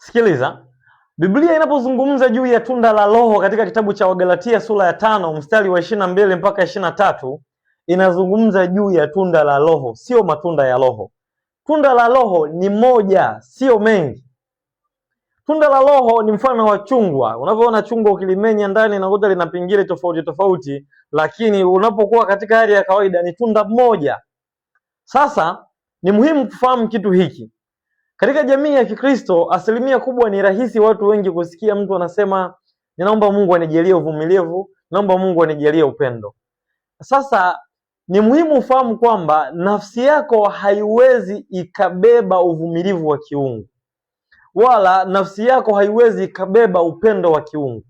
Sikiliza, Biblia inapozungumza juu ya tunda la Roho katika kitabu cha Wagalatia sura ya 5 mstari wa 22 mpaka 23, inazungumza juu ya tunda la Roho, sio matunda ya Roho. Tunda la Roho ni moja, sio mengi. Tunda la Roho ni mfano wa chungwa. Unavyoona chungwa ukilimenya ndani inakuta lina pingili tofauti tofauti, lakini unapokuwa katika hali ya kawaida ni tunda moja. Sasa ni muhimu kufahamu kitu hiki. Katika jamii ya Kikristo, asilimia kubwa ni rahisi watu wengi kusikia mtu anasema ninaomba Mungu anijalie uvumilivu, naomba Mungu anijalie upendo. Sasa ni muhimu ufahamu kwamba nafsi yako haiwezi ikabeba uvumilivu wa kiungu, wala nafsi yako haiwezi ikabeba upendo wa kiungu,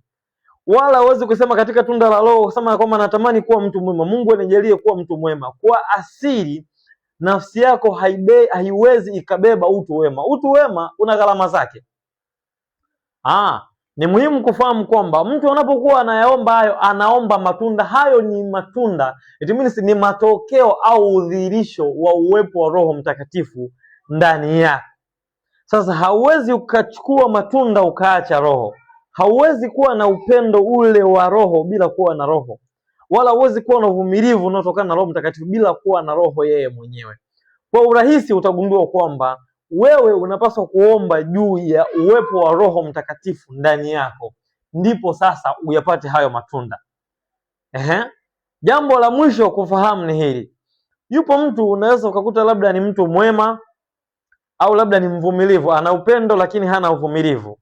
wala huwezi kusema katika tunda la Roho kusema kwamba natamani kuwa mtu mwema, Mungu anijalie kuwa mtu mwema. Kwa asili nafsi yako haiwezi ikabeba utu wema. Utu wema una gharama zake. Ni muhimu kufahamu kwamba mtu anapokuwa anayaomba hayo, anaomba matunda hayo. Ni matunda, it means ni matokeo au udhihirisho wa uwepo wa Roho Mtakatifu ndani yako. Sasa hauwezi ukachukua matunda ukaacha Roho. Hauwezi kuwa na upendo ule wa Roho bila kuwa na Roho, wala huwezi kuwa na uvumilivu unaotokana na Roho Mtakatifu bila kuwa na Roho yeye mwenyewe. Kwa urahisi utagundua kwamba wewe unapaswa kuomba juu ya uwepo wa Roho Mtakatifu ndani yako, ndipo sasa uyapate hayo matunda. Jambo la mwisho kufahamu ni hili. Yupo mtu unaweza ukakuta labda ni mtu mwema, au labda ni mvumilivu, ana upendo lakini hana uvumilivu,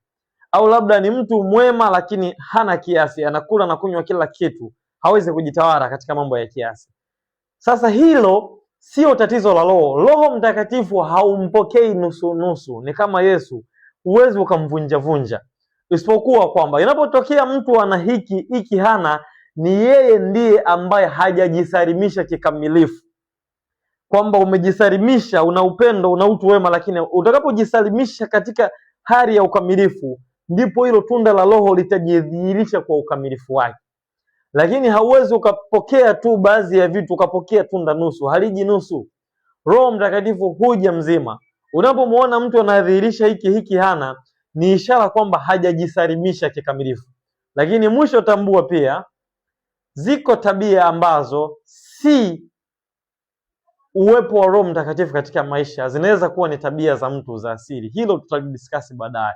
au labda ni mtu mwema lakini hana kiasi, anakula na kunywa kila kitu, hawezi kujitawala katika mambo ya kiasi. Sasa hilo sio tatizo la Roho. Roho Mtakatifu haumpokei nusu nusu, ni kama Yesu, huwezi ukamvunja vunja, isipokuwa kwamba inapotokea mtu ana hiki hana, ni yeye ndiye ambaye hajajisalimisha kikamilifu, kwamba umejisalimisha, una upendo, una utu wema, lakini utakapojisalimisha katika hali ya ukamilifu, ndipo hilo tunda la Roho litajidhihirisha kwa ukamilifu wake. Lakini hauwezi ukapokea tu baadhi ya vitu ukapokea tunda nusu, haliji nusu. Roho Mtakatifu huja mzima. Unapomuona mtu anadhihirisha hiki hana, ni ishara kwamba hajajisalimisha kikamilifu. Lakini mwisho tambua pia, ziko tabia ambazo si uwepo wa Roho Mtakatifu katika maisha, zinaweza kuwa ni tabia za mtu za asili. Hilo tutalidiskasi baadaye.